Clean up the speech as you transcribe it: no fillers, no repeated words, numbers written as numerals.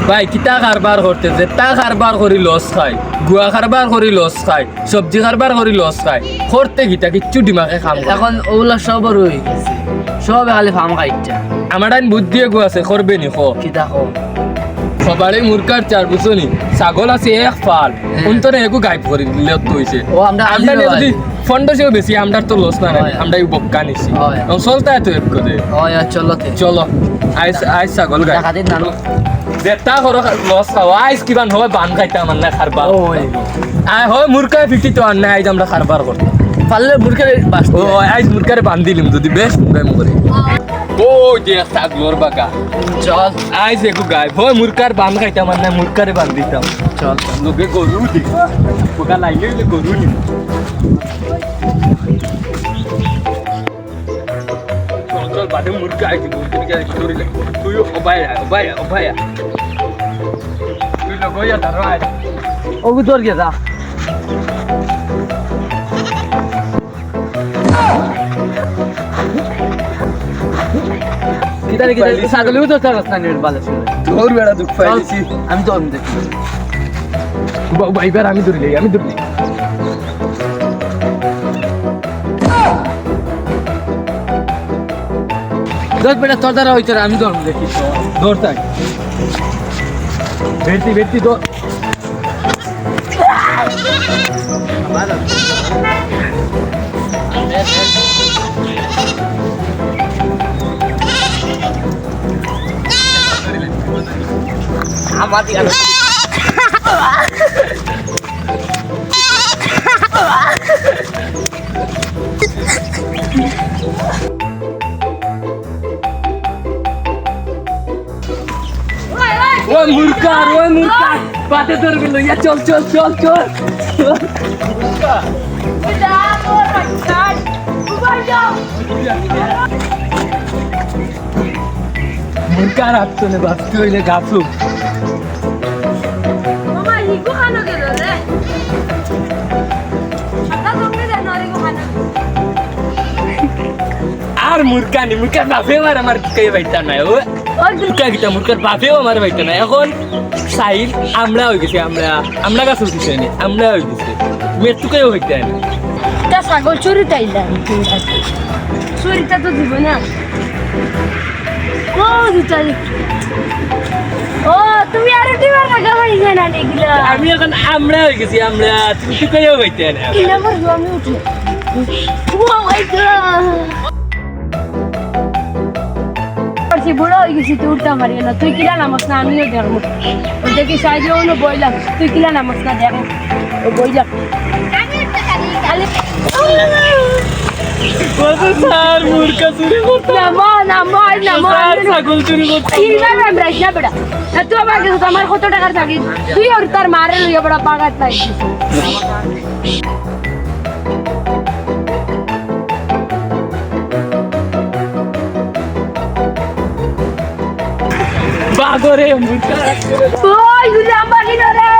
ভাই কিতা কারবার করতেছে তা কারবার করি লস খায় গুয়া কারবার করি লস খায় সবজি কারবার করি লস খায় করতে গিতা কিচ্ছু দিমাগে খাম এখন ওগুলা সব হয়ে গেছে সব খালি ফার্ম খাইটা আমার আইন বুদ্ধি গু আছে করবে নি খো কি দেখো সবারই মুরকার চার বুঝনি ছাগল আছে এক ফাল অন্তরে একু গাইব করে দিলে হইছে ও আমরা আমরা যদি ফন্ডসেও বেশি আমরা তো লস না আমরা বক্কা নিছি হয়। চলতা তো এক করে হয় চলো চলো আইস আইস ছাগল গাই টাকা দিন নানো যেটা করো লস খাও আইস কিমান হয় বান খাইতে আমার না খারবার আই হয় মুরকা ফিটি তো আর না আইজ আমরা খারবার করতাম পারলে মুরকে বাস ও আইজ মুরকারে বান দিলিম যদি বেশ মুরগাই মুরে ও যে ছাগলর বাগা চল আইজ একু গাই হয় মুরকার বান খাইতে আমার না মুরকারে বান দিতাম চল লোকে গরু দি বোকা লাইলে গরু নি চল বাদে মুরগা আইছি মুরগা স্টোরি তুই অবায়া তুই লগইয়া দাঁড়া আয় ও তোর কে যা কিদারে কিদারে ছাগলেও তো তার রাস্তা নিয়ে বালে তোর বেড়া দুঃখ পাইছি আমি তো আমি দেখি ভাইবার আমি ধরলি দশ বেটা তোর দ্বারা হইতে আমি তো আমি দেখি দৌড়তাই বেটি দৌড় আমাদি ওই মুরকার পাতে ধরবি লইয়া চল মুরকার আপসনে বাস্তি হইলে গাছু Mama, higo ano gelo re? Ata tonge jano higo ano. আর মুরকার বাপে আমার কে বাইতা নাই ও মুরকার বাপেও আমার বাইতা নাই এখন সাইল আমরা হয়ে গেছি আমরা গাছ উঠেছে আমরা হয়ে গেছে মেটুকেও হইতে না তা ছাগল চুরি তাইলা চুরিটা তো দিব না ও দুটাই ও তুমি আর টিবার লাগা ভাই না এগুলা আমি এখন আমরা হয়ে গেছি আমরা মেটুকেও হইতে না কি নাম্বার গো আমি উঠি ও মাই গড সে বড় হয়ে গেছি তুই উঠতে পারি না তুই কিলা নামাস না আমিও দেখবো ওই দেখি সাইডে অন্য বইলাম তুই কিলা নামাস না দেখো ও বইলাম স্যার মুরকা চুরি করতে ছাগল চুরি করতে তুই আমার কাছে আমার কত টাকার থাকি তুই আর তার মারে লইয়া বড় পাগাত নাই বাগরে মুরকা ওই গুলি আম্বা কি রে